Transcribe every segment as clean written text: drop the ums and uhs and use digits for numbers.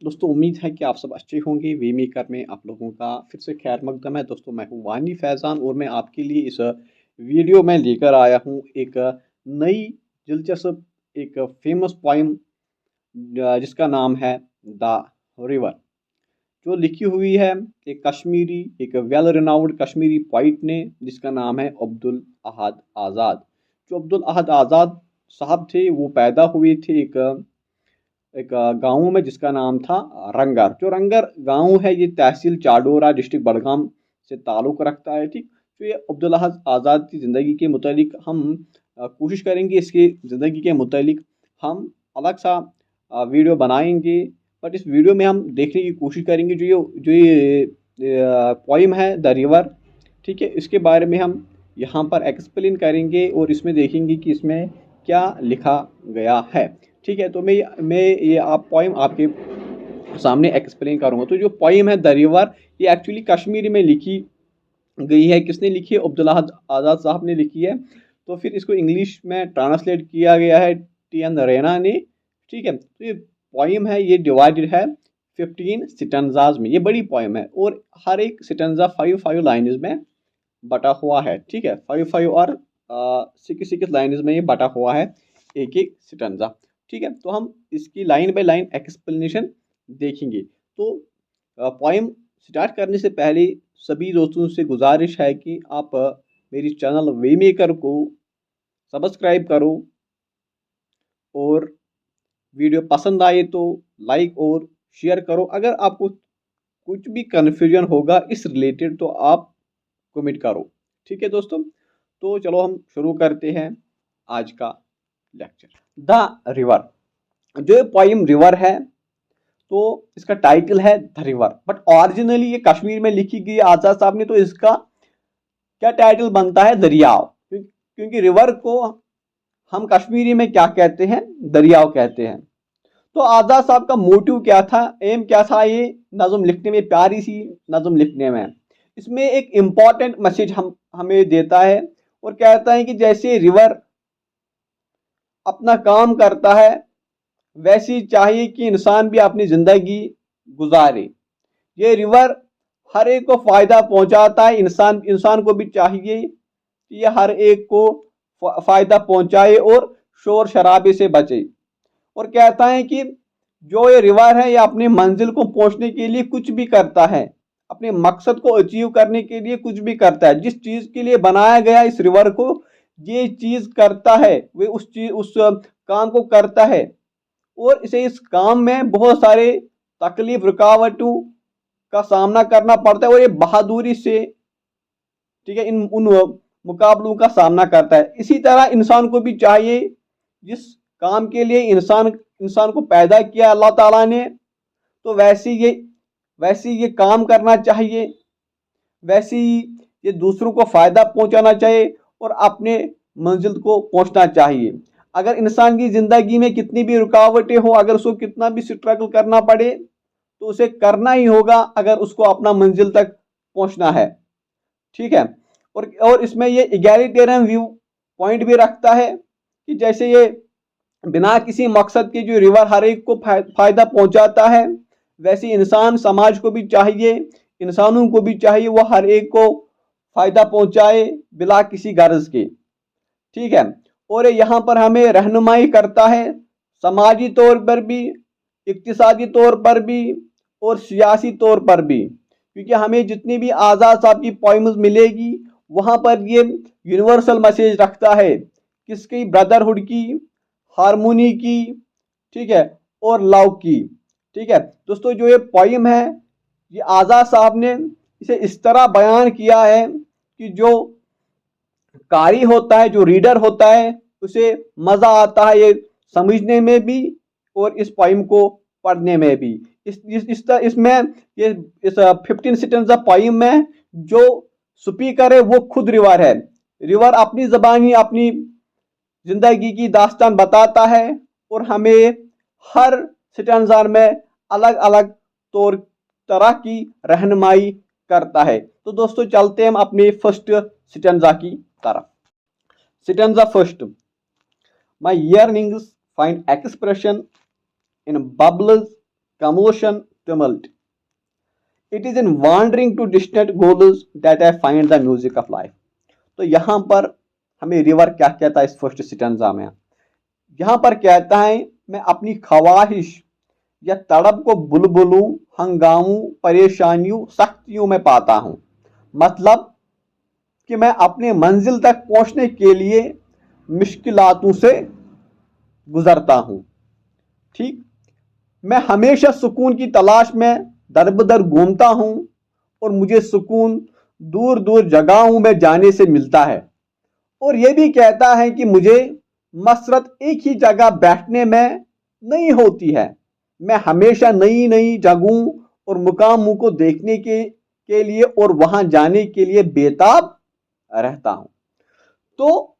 दोस्तों उम्मीद है कि आप सब अच्छे होंगे। वे मेकर में आप लोगों का फिर से खैर मकदम है। दोस्तों मैं हूँ वानी फैज़ान और मैं आपके लिए इस वीडियो में लेकर आया हूँ एक नई दिलचस्प एक फेमस पोइम जिसका नाम है द रिवर, जो लिखी हुई है एक कश्मीरी, एक वेल रिनाउंड कश्मीरी पोइट ने, जिसका नाम है अब्दुल अहद आज़ाद। जो अब्दुल अहद आज़ाद साहब थे वो पैदा हुए थे एक गांव में जिसका नाम था रंगर। जो रंगर गांव है ये तहसील चाडोरा डिस्ट्रिक्ट बडगाम से ताल्लुक़ रखता है। ठीक, तो ये अब्दुल अहद आज़ाद की ज़िंदगी के मुतालिक हम कोशिश करेंगे, इसकी ज़िंदगी के मुतालिक हम अलग सा वीडियो बनाएंगे। बट इस वीडियो में हम देखने की कोशिश करेंगे जो ये पोइम है द रिवर, ठीक है, इसके बारे में हम यहाँ पर एक्सप्लेन करेंगे और इसमें देखेंगे कि इसमें क्या लिखा गया है। ठीक है, तो मैं ये आप पोइम आपके सामने एक्सप्लेन करूँगा। तो जो पोइम है द रिवर, ये एक्चुअली कश्मीरी में लिखी गई है। किसने लिखी है? अब्दुल अहद आज़ाद साहब ने लिखी है। तो फिर इसको इंग्लिश में ट्रांसलेट किया गया है टी एन रैना ने। ठीक है, तो ये पोइम है, ये डिवाइडेड है 15 स्टेंजाज में। ये बड़ी पोइम है और हर एक स्टेंजा 5 लाइन्स में बटा हुआ है। ठीक है, 5 और 6 लाइन्स में ये बटा हुआ है, एक एक स्टेंजा। ठीक है, तो हम इसकी लाइन बाय लाइन एक्सप्लेनेशन देखेंगे। तो पोइम स्टार्ट करने से पहले सभी दोस्तों से गुजारिश है कि आप मेरी चैनल वे मेकर को सब्सक्राइब करो और वीडियो पसंद आए तो लाइक और शेयर करो। अगर आपको कुछ भी कन्फ्यूजन होगा इस रिलेटेड तो आप कमेंट करो। ठीक है दोस्तों, तो चलो हम शुरू करते हैं आज का लेक्चर। द रिवर, जो ये पोइम रिवर है तो इसका टाइटल है द रिवर, बट ओरिजिनली ये कश्मीर में लिखी गई आजाद साहब ने, तो इसका क्या टाइटल बनता है? दरियाव। क्योंकि रिवर को हम कश्मीरी में क्या कहते हैं? दरियाव कहते हैं। तो आजाद साहब का मोटिव क्या था, एम क्या था ये नज़म लिखने में, प्यारी सी नज़म लिखने में? इसमें एक इम्पॉर्टेंट मैसेज हमें देता है और कहता है कि जैसे रिवर अपना काम करता है वैसी चाहिए कि इंसान भी अपनी जिंदगी गुजारे। ये रिवर हर एक को फायदा पहुंचाता है। इंसान को भी चाहिए कि ये हर एक को फायदा पहुंचाए और शोर शराबे से बचे। और कहता है कि जो ये रिवर है ये अपनी मंजिल को पहुंचने के लिए कुछ भी करता है, अपने मकसद को अचीव करने के लिए कुछ भी करता है। जिस चीज के लिए बनाया गया इस रिवर को, ये चीज करता है, वे उस काम को करता है और इसे इस काम में बहुत सारे तकलीफ रुकावटों का सामना करना पड़ता है और ये बहादुरी से, ठीक है, इन उन मुकाबलों का सामना करता है। इसी तरह इंसान को भी चाहिए, जिस काम के लिए इंसान को पैदा किया अल्लाह ताला ने, तो वैसे ये काम करना चाहिए, वैसे ही ये दूसरों को फायदा पहुंचाना चाहिए और अपने मंजिल को पहुंचना चाहिए। अगर इंसान की जिंदगी में कितनी भी रुकावटें हो, अगर उसको कितना भी स्ट्रगल करना पड़े, तो उसे करना ही होगा अगर उसको अपना मंजिल तक पहुंचना है। ठीक है, और इसमें ये इगैलिटेरियन व्यू पॉइंट भी रखता है कि जैसे ये बिना किसी मकसद के जो रिवर हर एक को फायदा पहुंचाता है, वैसे इंसान समाज को भी चाहिए, इंसानों को भी चाहिए वो हर एक को फायदा पहुंचाए बिना किसी गर्ज के। ठीक है, और यहाँ पर हमें रहनुमाई करता है समाजी तौर पर भी, इक्तिसादी तौर पर भी और सियासी तौर पर भी। क्योंकि हमें जितनी भी आज़ाद साहब की पोइम्स मिलेगी वहाँ पर ये यूनिवर्सल मैसेज रखता है, किसकी? ब्रदरहुड की, हारमोनी की, ठीक है, और लव की। ठीक है दोस्तों, जो ये पोइम है ये आज़ाद साहब ने इसे इस तरह बयान किया है कि जो कारी होता है, जो रीडर होता है, उसे मजा आता है ये समझने में भी और इस पोइम को पढ़ने में भी। इसमें ये इस 15 सेंटेंस पोइम में जो स्पीकर है वो खुद रिवर है। रिवर अपनी जबानी अपनी जिंदगी की दास्तान बताता है और हमें हर स्टेंजा में अलग अलग तौर तरह की रहनुमाई करता है। तो दोस्तों चलते हैं हम अपने फर्स्ट स्टेंजा की तरफ। Stanza first, my yearnings find expression in bubbles commotion, tumult. It is in wandering to distant goals that I find the music of life. तो यहाँ पर हमें रिवर क्या कहता है इस फर्स्ट स्टेंजा में? यहाँ पर कहता है मैं अपनी ख्वाहिश या तड़प को बुलबुलों, हंगामों, परेशानियों, सख्तियों में पाता हूं। मतलब कि मैं अपने मंजिल तक पहुंचने के लिए मुश्किलातों से गुजरता हूं। ठीक, मैं हमेशा सुकून की तलाश में दर बदर घूमता हूं और मुझे सुकून दूर दूर जगहों में जाने से मिलता है। और यह भी कहता है कि मुझे मसरत एक ही जगह बैठने में नहीं होती है, मैं हमेशा नई नई जगहों और मुकामों को देखने के लिए और वहां जाने के लिए बेताब रहता हूं। तो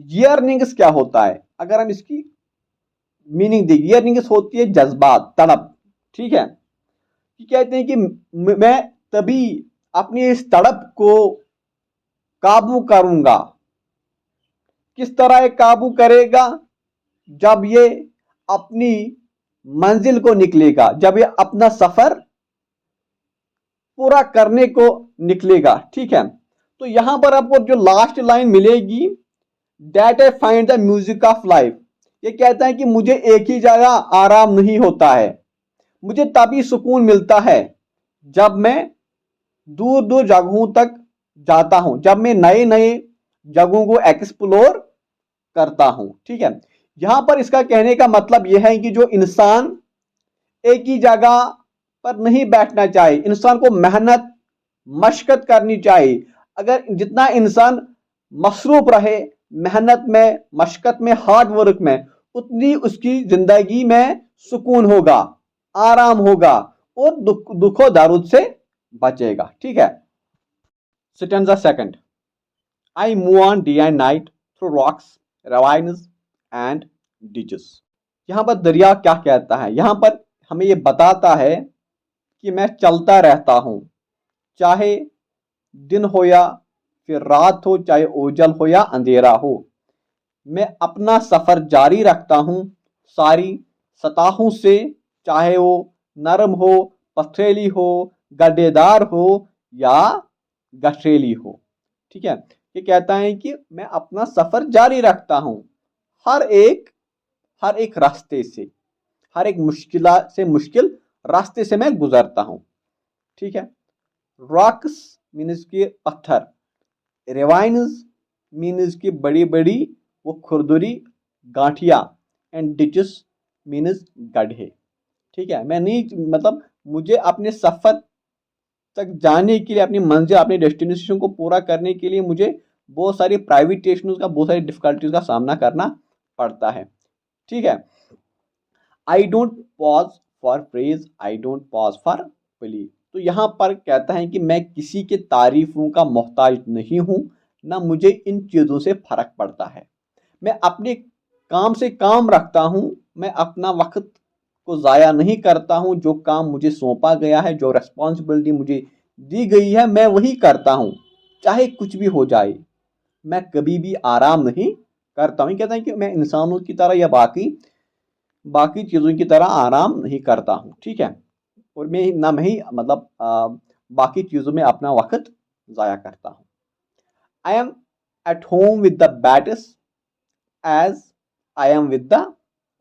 यर्निंग्स क्या होता है? अगर हम इसकी मीनिंग देखें, यर्निंग्स होती है जज्बात, तड़प। ठीक है, कि कहते हैं कि मैं तभी अपनी इस तड़प को काबू करूंगा। किस तरह ये काबू करेगा? जब ये अपनी मंजिल को निकलेगा, जब ये अपना सफर पूरा करने को निकलेगा। ठीक है, तो यहां पर आपको जो लास्ट लाइन मिलेगी, that I find the music of life, ये कहता है कि मुझे एक ही जगह आराम नहीं होता है, मुझे तभी सुकून मिलता है जब मैं दूर दूर जगहों तक जाता हूं, जब मैं नए नए जगहों को एक्सप्लोर करता हूं। ठीक है, यहां पर इसका कहने का मतलब यह है कि जो इंसान एक ही जगह पर नहीं बैठना चाहिए, इंसान को मेहनत मशक्कत करनी चाहिए। अगर जितना इंसान मसरूफ रहे मेहनत में, मशक्कत में, हार्ड वर्क में, उतनी उसकी जिंदगी में सुकून होगा, आराम होगा और दुखों दर्द से बचेगा। ठीक है, stanza second, I move on day and night through rocks, ravines and ditches. यहां पर दरिया क्या कहता है? यहां पर हमें यह बताता है कि मैं चलता रहता हूं, चाहे दिन हो या फिर रात हो, चाहे ओझल हो या अंधेरा हो, मैं अपना सफर जारी रखता हूं सारी सतहों से, चाहे वो नरम हो, पथरीली हो, गड्ढेदार हो या गठरीली हो। ठीक है, ये कहता है कि मैं अपना सफर जारी रखता हूं हर एक रास्ते से, हर एक मुश्किल रास्ते से मैं गुजरता हूं। ठीक है, रॉक्स मीन्स के पत्थर, रेवाइन्स मीन्स की बड़ी बड़ी वो खुरदुरी गांठिया, एंड डिचेस मीन्स गड्ढे। ठीक है, मैं नहीं, मतलब मुझे अपने सफर तक जाने के लिए, अपनी मंजिल, अपने डेस्टिनेशन को पूरा करने के लिए मुझे बहुत सारी प्राइवेटेशंस का, बहुत सारी डिफिकल्टीज का सामना करना पड़ता है। ठीक है, I don't pause for praise, I don't pause for plea. तो यहां पर कहता है कि मैं किसी के तारीफों का मोहताज नहीं हूं, ना मुझे इन चीजों से फर्क पड़ता है। मैं अपने काम से काम रखता हूं, मैं अपना वक्त को ज़ाया नहीं करता हूं। जो काम मुझे सौंपा गया है, जो रेस्पॉन्सिबिलिटी मुझे दी गई है, मैं वही करता हूं, चाहे कुछ भी हो जाए। मैं कभी भी आराम नहीं करता हूं। कहता है कि मैं इंसानों की तरह या बाकी चीज़ों की तरह आराम नहीं करता हूं। ठीक है, और मैं ही मतलब बाकी चीज़ों में अपना वक्त ज़ाया करता हूं। I am at home with the bats as I am with the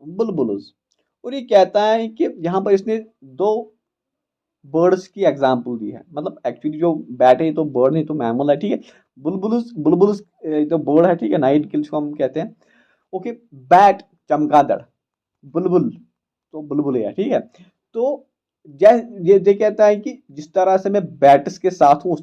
bulbuls. और ये कहता है कि यहाँ पर इसने दो बर्ड्स की एग्जाम्पल दी है। मतलब एक्चुअली जो बैट है तो बर्ड नहीं, तो मैमल है। ठीक है, बुलबुल्स तो बर्ड है। ठीक है, नाइट किल जिसको हम कहते हैं। ओके, बैट चमगादड़, बुलबुल तो बुलबुल है। ठीक है, तो ये कहता है कि जिस तरह से मैं बैट्स के साथ हूँ, उस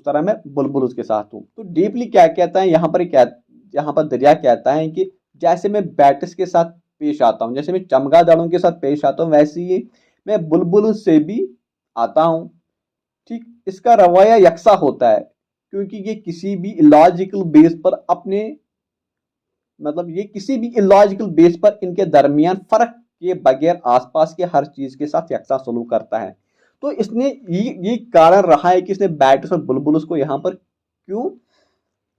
तरह मैं बुलबुल के साथ हूँ। तो डीपली क्या कहता है यहाँ पर दरिया कहता है कि जैसे मैं बैट्स के साथ पेश आता हूँ, जैसे मैं चमगादड़ों के साथ पेश आता हूँ, वैसे ही मैं बुलबुल से भी आता हूँ। ठीक, इसका रवैया यकसा होता है क्योंकि ये किसी भी इलॉजिकल बेस पर ये किसी भी इलॉजिकल बेस पर इनके दरमियान फर्क के बगैर आसपास के हर चीज के साथ यकसा सलूक करता है। तो इसने ये कारण रहा है कि इसने बैट्स और बुलबुल्स को यहाँ पर क्यों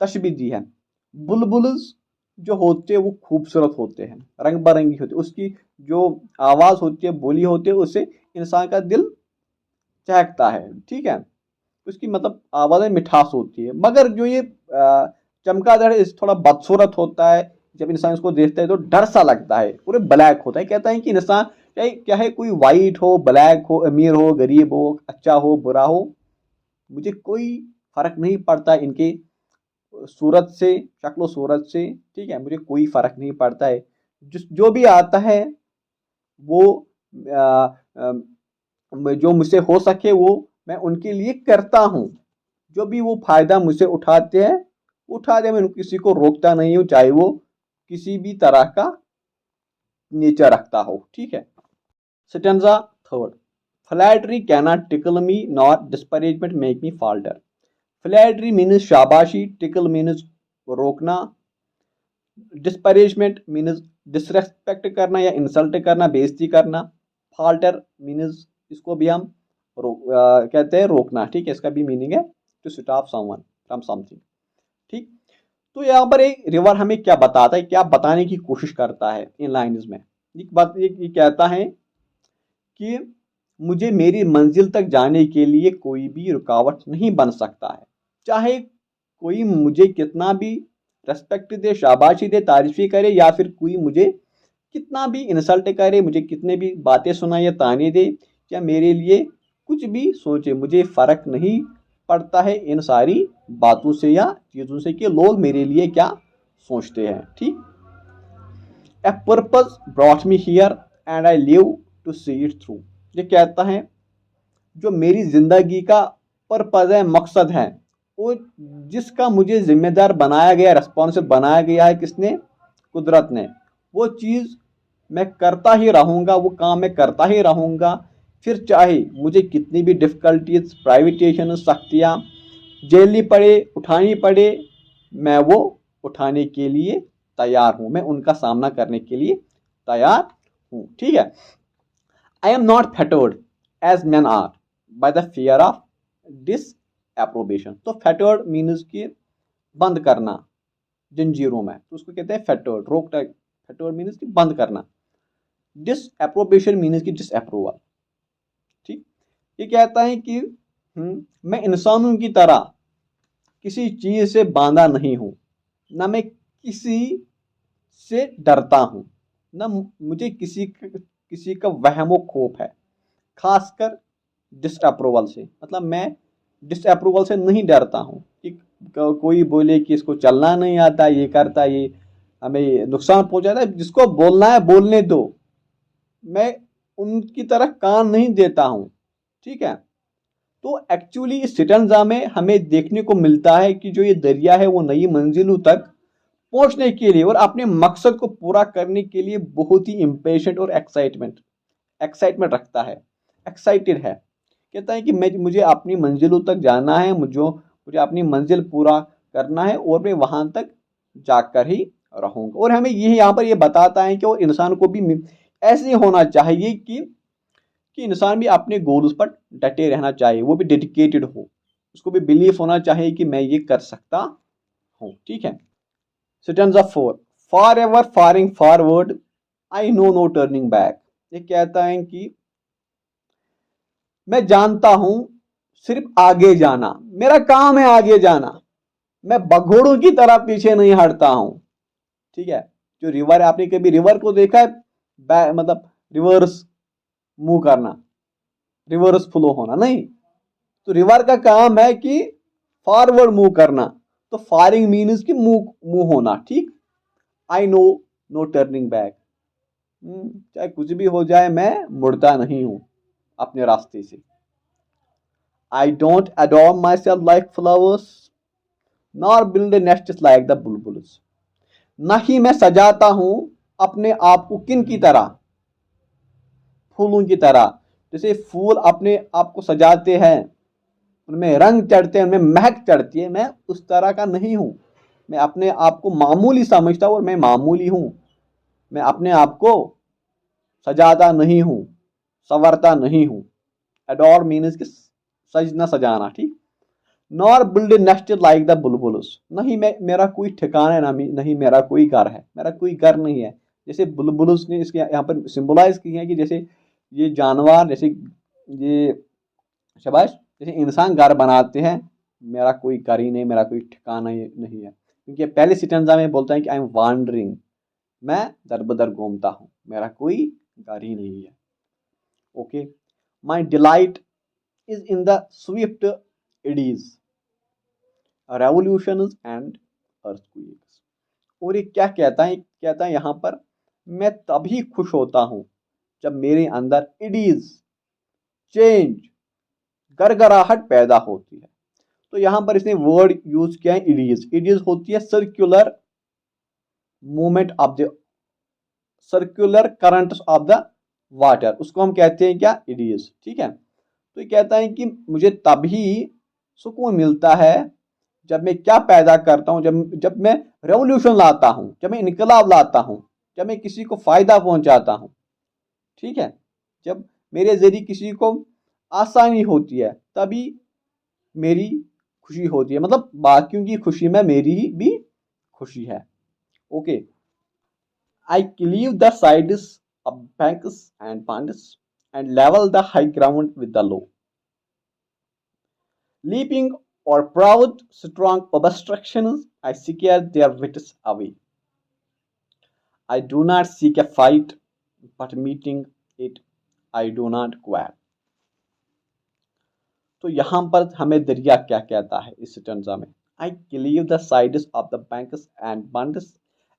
तशबीह दी है। बुलबुल्स जो होते हैं वो खूबसूरत होते हैं, रंग बिरंगी होती है, उसकी जो आवाज़ होती है, बोली होती है, उससे इंसान का दिल चहकता है। ठीक है, उसकी मतलब आवाज़ में मिठास होती है। मगर जो ये चमगादड़ है थोड़ा बदसूरत होता है, जब इंसान इसको देखता है तो डर सा लगता है, पूरे ब्लैक होता है। कहता है कि इंसान चाहे क्या है, कोई वाइट हो, ब्लैक हो, अमीर हो, गरीब हो, अच्छा हो, बुरा हो, मुझे कोई फर्क नहीं पड़ता इनके सूरत से, शक्ल सूरत से। ठीक है, मुझे कोई फर्क नहीं पड़ता है। जो भी आता है वो आ, आ, जो मुझसे हो सके वो मैं उनके लिए करता हूँ। जो भी वो फायदा मुझसे उठाते हैं उठा दे, मैं किसी को रोकता नहीं हूँ, चाहे वो किसी भी तरह का नेचर रखता हो। ठीक है। Stanza third, flattery cannot tickle me not disparagement make me falter. Flattery means शाबाशी, टिकल मीन्स रोकना, डिस्परेजमेंट मीन्स डिसरेस्पेक्ट करना या इंसल्ट करना, बेइज्जती करना, फाल्टर मीन्स इसको भी हम कहते हैं रोकना। ठीक है, इसका भी मीनिंग है to stop someone from something. ठीक। तो यहाँ पर एक रिवर हमें क्या बताता है, क्या बताने की कोशिश करता है इन लाइन्स में। एक बात ये कहता है कि मुझे मेरी मंजिल तक जाने के लिए कोई भी रुकावट नहीं बन सकता है। चाहे कोई मुझे कितना भी रेस्पेक्ट दे, शाबाशी दे, तारीफी करे, या फिर कोई मुझे कितना भी इंसल्ट करे, मुझे कितने भी बातें सुनाए या ताने दे, या मेरे लिए कुछ भी सोचे, मुझे फर्क नहीं पड़ता है इन सारी बातों से या चीज़ों से कि लोग मेरे लिए क्या सोचते हैं। ठीक। A purpose brought me here and I live to see it through. ये कहता है जो मेरी जिंदगी का पर्पज है, मकसद है, वो जिसका मुझे जिम्मेदार बनाया गया, रिस्पॉन्सिबल बनाया गया है, किसने, कुदरत ने, वो चीज़ मैं करता ही रहूँगा, वो काम मैं करता ही रहूँगा। फिर चाहे मुझे कितनी भी डिफ़िकल्टीज, प्राइवेटेशन, सख्तियाँ झेलनी पड़े, उठानी पड़े, मैं वो उठाने के लिए तैयार हूँ, मैं उनका सामना करने के लिए तैयार हूँ। ठीक है। I am not fettered as man are by the fear of disapprobation. तो फैटर्ड मीन्स कि बंद करना जंजीरों में, तो उसको कहते हैं फैटर्ड, रोक। फैटर्ड मीन्स कि बंद करना। डिसअप्रोबेशन मीन्स की डिसअप्रूवल। ठीक। ये कहता है कि मैं इंसानों की तरह किसी चीज से बांधा नहीं हूं, ना मैं किसी से डरता हूं, ना मुझे किसी का वहमो खौफ है, खासकर डिसअप्रूवल से। मतलब मैं डिसअप्रूवल से नहीं डरता हूं कि कोई बोले कि इसको चलना नहीं आता, ये करता, ये हमें नुकसान पहुंचाता है, जिसको बोलना है बोलने दो, मैं उनकी तरह कान नहीं देता हूं। ठीक है। तो एक्चुअली इस सिटंजा में हमें देखने को मिलता है कि जो ये दरिया है वो नई मंजिलों तक पहुंचने के लिए और अपने मकसद को पूरा करने के लिए बहुत ही इम्पेशेंट और एक्साइटमेंट रखता है, एक्साइटेड है। कहता है कि मुझे अपनी मंजिलों तक जाना है, मुझे अपनी मंजिल पूरा करना है और मैं वहां तक जाकर ही रहूंगा। और हमें ये यहाँ पर ये बताता है कि और इंसान को भी ऐसे ही होना चाहिए कि इंसान भी अपने गोल्स पर डटे रहना चाहिए, वो भी डेडिकेटेड हो, उसको भी बिलीफ होना चाहिए कि मैं ये कर सकता हूँ। ठीक है। Stanza 4, forever faring forward I know no turning back. ये कहता है कि मैं जानता हूं सिर्फ आगे जाना, मेरा काम है आगे जाना, मैं बघोड़ों की तरह पीछे नहीं हटता हूं। ठीक है। जो रिवर है, आपने कभी रिवर को देखा है, मतलब रिवर्स मूव करना, रिवर्स फ्लो होना नहीं। तो रिवर का काम है कि फॉरवर्ड मूव करना, तो फारिंग मीन्स कि मूव मूव होना। ठीक। I know no turning back, चाहे कुछ भी हो जाए मैं मुड़ता नहीं हूं अपने रास्ते से। I don't adorn myself like flowers nor build nests like the bulbuls. न ही मैं सजाता हूं अपने आप को किन की तरह, फूलों की तरह। जैसे फूल अपने आप को सजाते हैं, उनमें रंग चढ़ते हैं, उनमें महक चढ़ती है, मैं उस तरह का नहीं हूं। मैं अपने आप को मामूली समझता हूं और मैं मामूली हूं। मैं अपने आप को सजाता नहीं हूं, संवरता नहीं हूं। एडोर मीन्स कि सजना, सजाना। ठीक। Nor build nest like the bulbuls, नहीं मैं मेरा कोई ठिकाना है, नहीं मेरा कोई घर है, मेरा कोई घर नहीं है। जैसे बुलबुल्स ने इसके यहाँ पर सिंबलाइज की है कि जैसे ये जानवर, जैसे ये शाबाश, जैसे इंसान घर बनाते हैं, मेरा कोई घर ही नहीं, मेरा कोई ठिकाना ही नहीं है। क्योंकि पहले सिटेंजा में बोलता है कि आई एम वांडरिंग, मैं दर बदर घूमता हूँ, मेरा कोई घर ही नहीं है। Okay, my delight is in the swift eddies, revolutions and earthquakes. और ये क्या कहता है यहाँ पर, मैं तभी खुश होता हूँ जब मेरे अंदर एडीज, चेंज, गड़गड़ाहट पैदा होती है। तो यहां पर इसने वर्ड यूज किया है इडीज। इडीज होती है circular movement of the, circular current of the water, उसको हम कहते हैं क्या, इडीज। ठीक है, तो ये कहता है कि मुझे तभी सुकून मिलता है जब मैं क्या पैदा करता हूं, जब मैं रेवोल्यूशन लाता हूं, जब मैं इनकलाब लाता हूं, जब मैं किसी को फायदा पहुंचाता हूं। ठीक है, जब मेरे जरिए किसी को आसानी होती है, तभी मेरी खुशी होती है, मतलब बाकियों की खुशी में मेरी भी खुशी है। Okay, I cleave the sides of banks and ponds and level the high ground with the low, leaping or proud strong obstructions, I scare their wits away. I do not seek a fight, but meeting it, I do not quail. तो यहां पर हमें दरिया क्या कहता है इस stanza में, I cleave the sides of the banks and ponds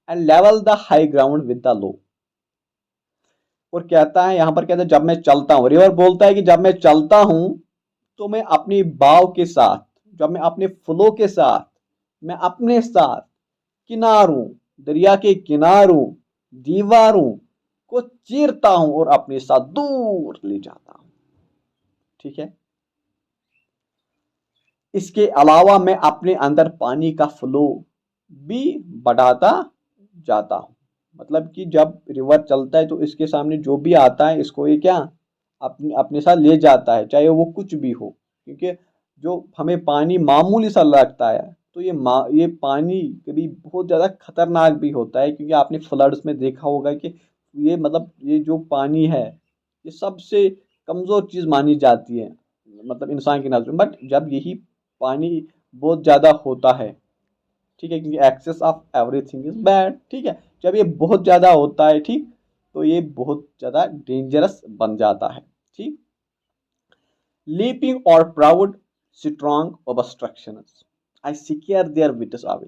and level the high ground with the low। और कहता है यहां पर, कहता है जब मैं चलता हूं, रिवर बोलता है कि जब मैं चलता हूं तो मैं अपनी बाव के साथ, जब मैं अपने फ्लो के साथ, मैं अपने साथ किनारों, दरिया के किनारों, दीवारों को चीरता हूं और अपने साथ दूर ले जाता हूं। ठीक है, इसके अलावा मैं अपने अंदर पानी का फ्लो भी बढ़ाता जाता हूं। मतलब कि जब रिवर चलता है तो इसके सामने जो भी आता है इसको ये क्या, अपने अपने साथ ले जाता है, चाहे वो कुछ भी हो। क्योंकि जो हमें पानी मामूली सा लगता है, तो ये पानी कभी बहुत ज़्यादा खतरनाक भी होता है। क्योंकि आपने फ्लड्स में देखा होगा कि ये मतलब ये जो पानी है, ये सबसे कमज़ोर चीज़ मानी जाती है, मतलब इंसान की नज़र में। बट जब यही पानी बहुत ज़्यादा होता है, ठीक है, क्योंकि excess of everything is bad. ठीक है, जब ये बहुत ज़्यादा होता है, ठीक, तो ये बहुत ज़्यादा डेंजरस बन जाता है। ठीक, लीपिंग और proud strong obstructions, I scare their wits away.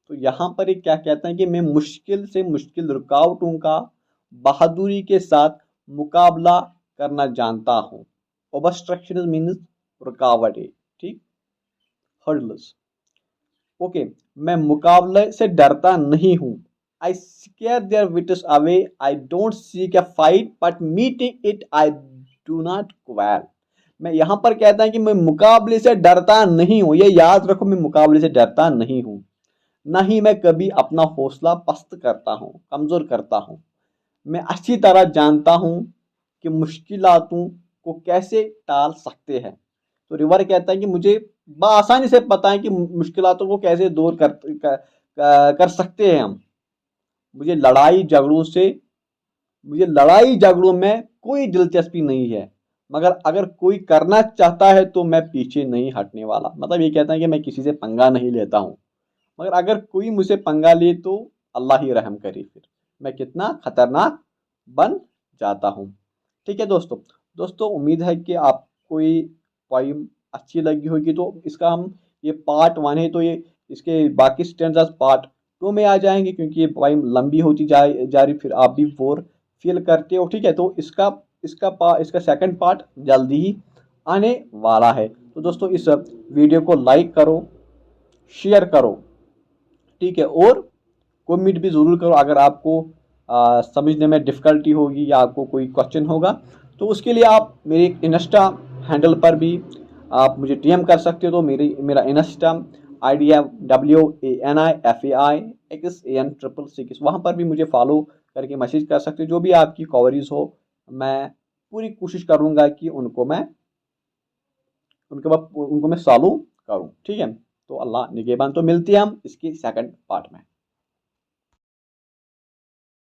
तो यहाँ पर ये क्या कहता है कि मैं मुश्किल से मुश्किल रुकावटों का बहादुरी के साथ मुकाबला करना जानता हूँ। ऑब्स्ट्रक्शन मीन्स रुकावट है, ठीक, हर्डल्स। ओके, मैं मुकाबले से डरता नहीं हूं। I scare their wits away, I don't seek a fight but meeting it I do not quail. मैं यहां पर कहता है कि मैं मुकाबले से डरता नहीं हूं, ये याद रखो, मैं मुकाबले से डरता नहीं हूं, ना ही मैं कभी अपना हौसला पस्त करता हूं, कमजोर करता हूं। मैं अच्छी तरह जानता हूं कि मुश्किलातों को कैसे टाल सकते हैं। तो रिवर कहता है कि मुझे आसानी से पता है कि मुश्किलातों को कैसे दूर कर सकते हैं हम। मुझे लड़ाई झगड़ों में कोई दिलचस्पी नहीं है, मगर अगर कोई करना चाहता है तो मैं पीछे नहीं हटने वाला। मतलब ये कहता है कि मैं किसी से पंगा नहीं लेता हूँ, मगर अगर कोई मुझसे पंगा ले तो अल्लाह ही रहम करे, फिर मैं कितना खतरनाक बन जाता हूँ। ठीक है दोस्तों उम्मीद है कि आपको ये पोइम अच्छी लगी होगी। तो इसका हम, ये पार्ट 1 है, तो ये इसके बाकी स्टेंजास पार्ट 2 में आ जाएंगे, क्योंकि ये पोइम लंबी होती जा रही, फिर आप भी बोर फील करते हो। ठीक है, तो इसका सेकंड पार्ट जल्दी ही आने वाला है। तो दोस्तों इस वीडियो को लाइक करो, शेयर करो, ठीक है, और कमेंट भी ज़रूर करो अगर आपको समझने में डिफ़िकल्टी होगी या आपको कोई क्वेश्चन होगा। तो उसके लिए आप मेरे इंस्टा हैंडल पर भी आप मुझे डीएम कर सकते हो। तो मेरा इंस्टा आईडी है WANIFAIXAN666, वहाँ पर भी मुझे फॉलो करके मैसेज कर सकते हो। जो भी आपकी क्वेरीज हो, मैं पूरी कोशिश करूँगा कि उनको मैं सॉल्व करूँ। ठीक है, तो अल्लाह निगहबान। तो मिलते हैं हम इसके सेकंड पार्ट में।